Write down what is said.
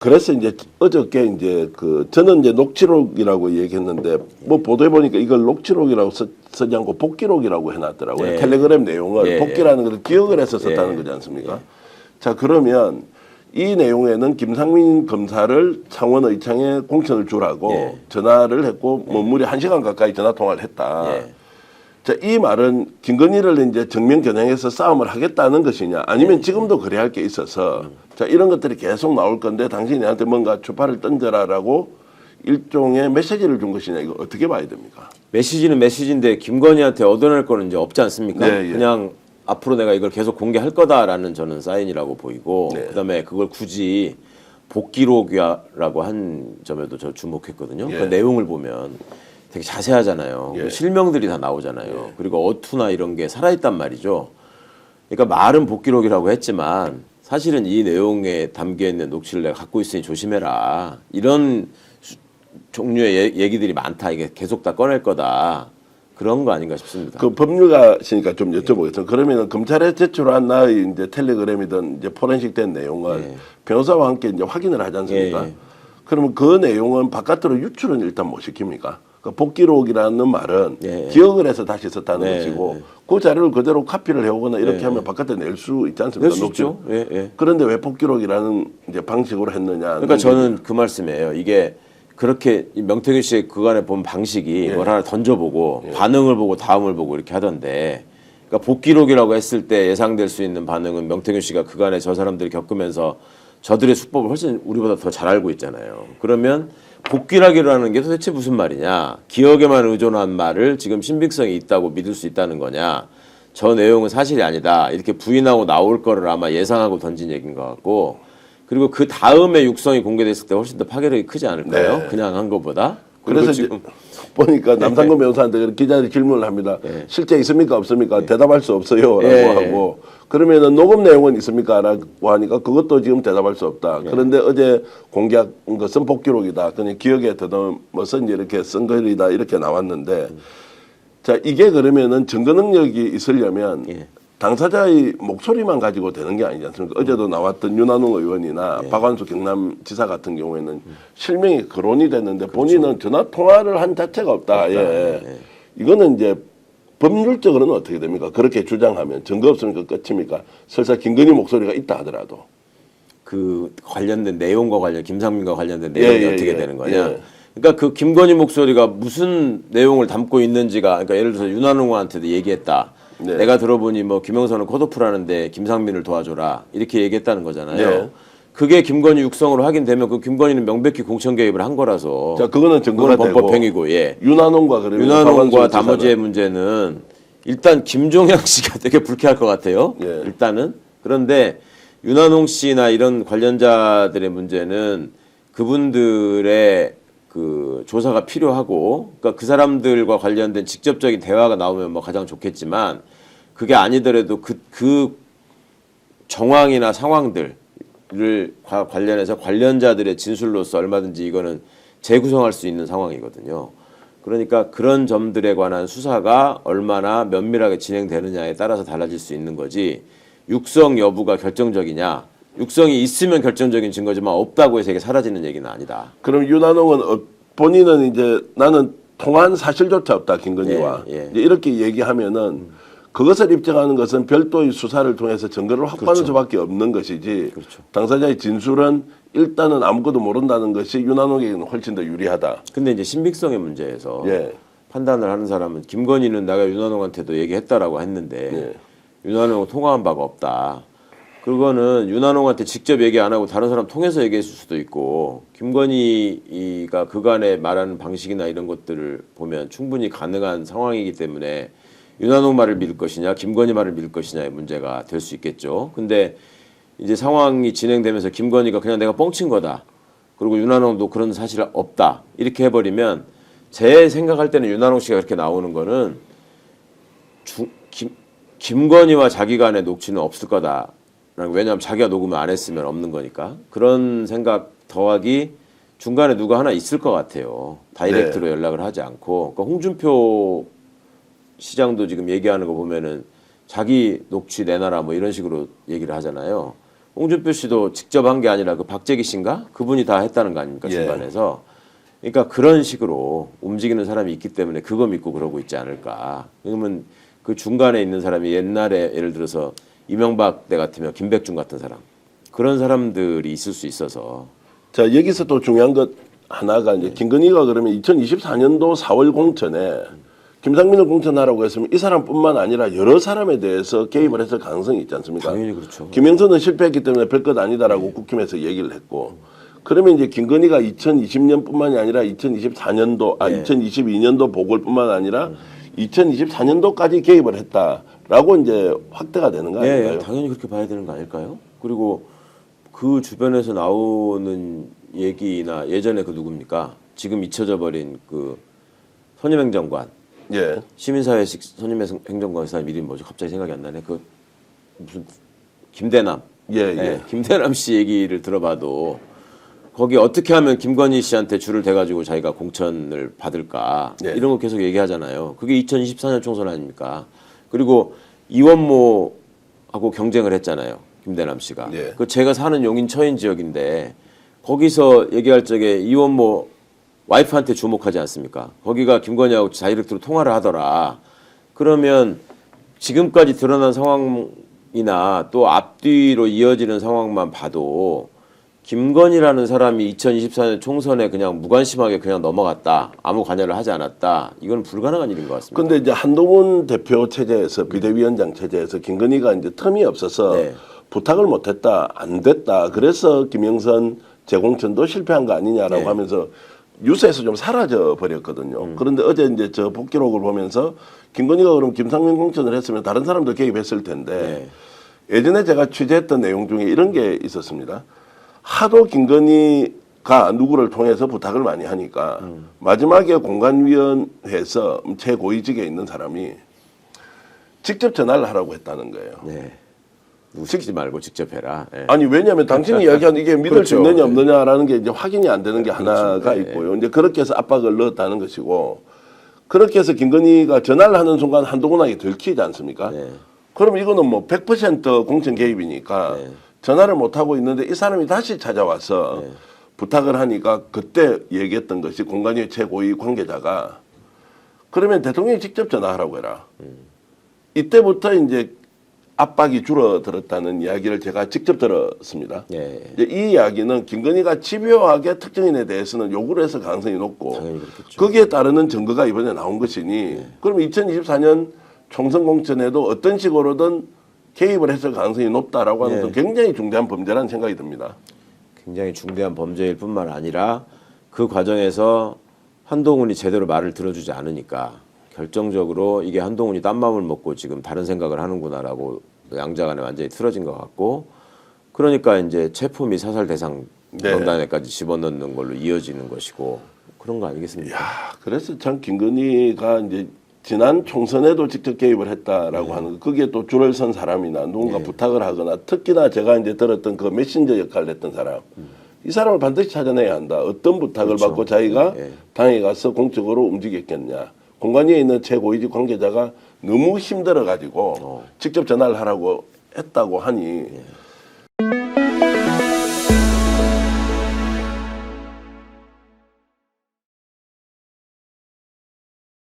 그래서 이제 어저께 이제 저는 이제 녹취록이라고 얘기했는데 뭐 보도해 보니까 이걸 녹취록이라고 쓰지 않고 복기록이라고 해놨더라고요. 예. 텔레그램 내용을 예, 복기라는 것을 기억을 해서 썼다는 거지 않습니까? 자, 그러면 이 내용에는 김상민 검사를 창원의창에 공천을 주라고 전화를 했고 뭐 무려 1시간 가까이 전화 통화를 했다. 자, 이 말은 김건희를 이제 정면 겨냥해서 싸움을 하겠다는 것이냐, 아니면 지금도 그래야 할 게 있어서, 자, 이런 것들이 계속 나올 건데 당신이 나한테 뭔가 주파를 던져라라고 일종의 메시지를 준 것이냐, 이거 어떻게 봐야 됩니까? 메시지는 메시지인데 김건희한테 얻어낼 거는 이제 없지 않습니까? 네, 예. 그냥 앞으로 내가 이걸 계속 공개할 거다라는 저는 사인이라고 보이고, 네. 그다음에 그걸 굳이 복기록이라고 한 점에도 저 주목했거든요. 예. 그 내용을 보면 되게 자세하잖아요. 예. 실명들이 다 나오잖아요. 그리고 어투나 이런 게 살아있단 말이죠. 그러니까 말은 복기록이라고 했지만 사실은 이 내용에 담겨있는 녹취를 내가 갖고 있으니 조심해라. 이런 종류의 얘기들이 많다. 이게 계속 다 꺼낼 거다. 그런 거 아닌가 싶습니다. 그 법률가시니까 좀 여쭤보겠습니다. 그러면 검찰에 제출한 나의 이제 텔레그램이든 이제 포렌식 된 내용을 변호사와 함께 이제 확인을 하지 않습니까? 그러면 그 내용은 바깥으로 유출은 일단 못 시킵니까? 그 복기록이라는 말은 기억을 해서 다시 썼다는 것이고 그 자료를 그대로 카피를 해오거나 이렇게 하면 바깥에 낼 수 있지 않습니까? 낼 수 있죠. 그런데 왜 복기록이라는 이제 방식으로 했느냐? 그러니까 저는 그 말씀이에요. 이게 그렇게 명태균 씨의 그간에 본 방식이 뭘 하나 던져보고 반응을 보고 다음을 보고 이렇게 하던데, 그러니까 복기록이라고 했을 때 예상될 수 있는 반응은 명태균 씨가 그간에 저 사람들이 겪으면서 저들의 수법을 훨씬 우리보다 더 잘 알고 있잖아요. 그러면 복기록이라는 게 도대체 무슨 말이냐? 기억에만 의존한 말을 지금 신빙성이 있다고 믿을 수 있다는 거냐? 저 내용은 사실이 아니다. 이렇게 부인하고 나올 거를 아마 예상하고 던진 얘기인 것 같고, 그리고 그 다음에 육성이 공개됐을 때 훨씬 더 파괴력이 크지 않을까요? 네. 그냥 한 것보다. 그래서 지금 보니까 남상근 변호사한테 기자들이 질문을 합니다. 실제 있습니까 없습니까? 대답할 수 없어요 라고 하고, 그러면은 녹음 내용은 있습니까? 라고 하니까 그것도 지금 대답할 수 없다. 그런데 어제 공개한 것은 복기록이다. 그냥 기억에 더듬어서 이제 이렇게 쓴 글이다 이렇게 나왔는데, 자, 이게 그러면은 증거 능력이 있으려면 당사자의 목소리만 가지고 되는 게 아니지 않습니까? 어제도 나왔던 윤한홍 의원이나 박완수 경남지사 같은 경우에는 실명이 거론이 됐는데 본인은 전화 통화를 한 자체가 없다. 이거는 이제 법률적으로는 어떻게 됩니까? 그렇게 주장하면 증거 없으니까 끝입니까? 설사 김건희 목소리가 있다 하더라도. 그 관련된 내용과 김상민과 관련된 내용이 어떻게 되는 거냐? 그러니까 그 김건희 목소리가 무슨 내용을 담고 있는지가, 그러니까 예를 들어서 윤한홍한테도 얘기했다. 내가 들어보니 뭐 김영선은 컷오프라는데 김상민을 도와줘라 이렇게 얘기했다는 거잖아요. 그게 김건희 육성으로 확인되면 그 김건희는 명백히 공천 개입을 한 거라서. 자, 그거는 증거가 되고 범법행위고, 윤한홍과 그러면 윤한홍과 나머지의 문제는 일단 김종양 씨가 되게 불쾌할 것 같아요. 일단은. 그런데 윤한홍 씨나 이런 관련자들의 문제는 그분들의 그 조사가 필요하고, 그러니까 그 사람들과 관련된 직접적인 대화가 나오면 뭐 가장 좋겠지만, 그게 아니더라도 그 정황이나 상황들을 관련해서 관련자들의 진술로서 얼마든지 이거는 재구성할 수 있는 상황이거든요. 그러니까 그런 점들에 관한 수사가 얼마나 면밀하게 진행되느냐에 따라서 달라질 수 있는 거지, 육성 여부가 결정적이냐, 육성이 있으면 결정적인 증거지만 없다고 해서 이게 사라지는 얘기는 아니다. 그럼 윤한홍은 본인은 이제 나는 통한 사실조차 없다, 김건희와. 이제 이렇게 얘기하면은 그것을 입증하는 것은 별도의 수사를 통해서 증거를 확보하는 수밖에 없는 것이지, 당사자의 진술은 일단은 아무것도 모른다는 것이 윤한홍에게는 훨씬 더 유리하다. 근데 이제 신빙성의 문제에서 판단을 하는 사람은, 김건희는 내가 윤한홍한테도 얘기했다라고 했는데 윤한홍은 통화한 바가 없다. 그거는 윤한홍한테 직접 얘기 안 하고 다른 사람 통해서 얘기했을 수도 있고, 김건희가 그간에 말하는 방식이나 이런 것들을 보면 충분히 가능한 상황이기 때문에 윤한홍 말을 믿을 것이냐 김건희 말을 믿을 것이냐의 문제가 될 수 있겠죠. 근데 이제 상황이 진행되면서 김건희가 그냥 내가 뻥친 거다, 그리고 윤한홍도 그런 사실 없다 이렇게 해버리면, 제 생각할 때는 윤한홍 씨가 그렇게 나오는 거는 김건희와 자기 간의 녹취는 없을 거다. 왜냐하면 자기가 녹음을 안 했으면 없는 거니까. 그런 생각 더하기 중간에 누가 하나 있을 것 같아요. 다이렉트로 연락을 하지 않고. 그러니까 홍준표 시장도 지금 얘기하는 거 보면은 자기 녹취 내놔라 뭐 이런 식으로 얘기를 하잖아요. 홍준표 씨도 직접 한 게 아니라 그 박재기 씨인가? 그분이 다 했다는 거 아닙니까? 예. 중간에서. 그러니까 그런 식으로 움직이는 사람이 있기 때문에 그거 믿고 그러고 있지 않을까. 그러면 그 중간에 있는 사람이 옛날에 예를 들어서 이명박 때 같으면 김백준 같은 사람. 그런 사람들이 있을 수 있어서. 자, 여기서 또 중요한 것 하나가 이제 김건희가 그러면 2024년도 4월 공천에 김상민을 공천하라고 했으면 이 사람뿐만 아니라 여러 사람에 대해서 개입을 했을 가능성이 있지 않습니까? 당연히 그렇죠. 김영선은 실패했기 때문에 별것 아니다라고 국힘에서 얘기를 했고, 그러면 이제 김건희가 2020년뿐만이 아니라 2024년도, 2022년도 보궐뿐만 아니라 2024년도까지 개입을 했다라고 이제 확대가 되는 거 아닐까요? 네, 당연히 그렇게 봐야 되는 거 아닐까요? 그리고 그 주변에서 나오는 얘기나 예전에 그 누굽니까? 지금 잊혀져 버린 그 선임행정관. 예. 시민사회식 선임행정관 사람 이름이 뭐죠? 갑자기 생각이 안 나네. 그 무슨 김대남. 예. 김대남 씨 얘기를 들어봐도 거기 어떻게 하면 김건희 씨한테 줄을 대가지고 자기가 공천을 받을까 예. 이런 거 계속 얘기하잖아요. 그게 2024년 총선 아닙니까? 그리고 이원모하고 경쟁을 했잖아요. 김대남 씨가. 예. 그 제가 사는 용인 처인 지역인데 거기서 얘기할 적에 이원모 와이프한테 주목하지 않습니까? 거기가 김건희하고 다이렉트로 통화를 하더라. 그러면 지금까지 드러난 상황이나 또 앞뒤로 이어지는 상황만 봐도 김건희라는 사람이 2024년 총선에 그냥 무관심하게 그냥 넘어갔다. 아무 관여를 하지 않았다. 이건 불가능한 일인 것 같습니다. 근데 이제 한동훈 대표 체제에서 비대위원장 체제에서 김건희가 이제 텀이 없어서 네. 부탁을 못했다, 안 됐다. 그래서 김영선 재공천도 실패한 거 아니냐라고 네. 하면서 뉴스에서 좀 사라져 버렸거든요. 그런데 어제 이제 저 복기록을 보면서 김건희가 그럼 김상민 공천을 했으면 다른 사람도 개입했을 텐데 예전에 제가 취재했던 내용 중에 이런 게 있었습니다. 하도 김건희가 누구를 통해서 부탁을 많이 하니까 마지막에 공관위원회에서 최고위직에 있는 사람이 직접 전화를 하라고 했다는 거예요. 네. 누구 시키지 말고 직접 해라. 네. 아니 왜냐하면 당신이 이야기하는 이게 믿을 수 그렇죠. 있느냐 없느냐라는 게 이제 확인이 안 되는 게 하나가 그렇죠. 네. 있고요. 이제 그렇게 해서 압박을 넣었다는 것이고 그렇게 해서 김건희가 전화를 하는 순간 한동훈에게 들키지 않습니까? 네. 그럼 이거는 뭐 100% 공천 개입이니까 전화를 못 하고 있는데 이 사람이 다시 찾아와서 부탁을 하니까 그때 얘기했던 것이 공관위 최고위 관계자가 그러면 대통령이 직접 전화하라고 해라. 이때부터 이제 압박이 줄어들었다는 이야기를 제가 직접 들었습니다. 네. 이제 이 이야기는 김건희가 집요하게 특정인에 대해서는 요구를 했을 가능성이 높고 당연히 그렇겠죠. 거기에 따르는 증거가 이번에 나온 것이니 그럼 2024년 총선 공천에도 어떤 식으로든 개입을 했을 가능성이 높다라고 하는 건 굉장히 중대한 범죄라는 생각이 듭니다. 굉장히 중대한 범죄일 뿐만 아니라 그 과정에서 한동훈이 제대로 말을 들어주지 않으니까 결정적으로 이게 한동훈이 딴 마음을 먹고 지금 다른 생각을 하는구나라고 양자간에 완전히 틀어진 것 같고 그러니까 이제 체포 및 사살 대상 명단에까지 집어넣는 걸로 이어지는 것이고 그런 거 아니겠습니까? 야, 그래서 참 김건희가 이제 지난 총선에도 직접 개입을 했다라고 하는 거. 거기에 또 줄을 선 사람이나 누군가 부탁을 하거나 특히나 제가 이제 들었던 그 메신저 역할을 했던 사람 이 사람을 반드시 찾아내야 한다. 어떤 부탁을 받고 자기가 당에 가서 공적으로 움직였겠냐. 공관위에 있는 최고위직 관계자가 너무 힘들어 가지고 직접 전화를 하라고 했다고 하니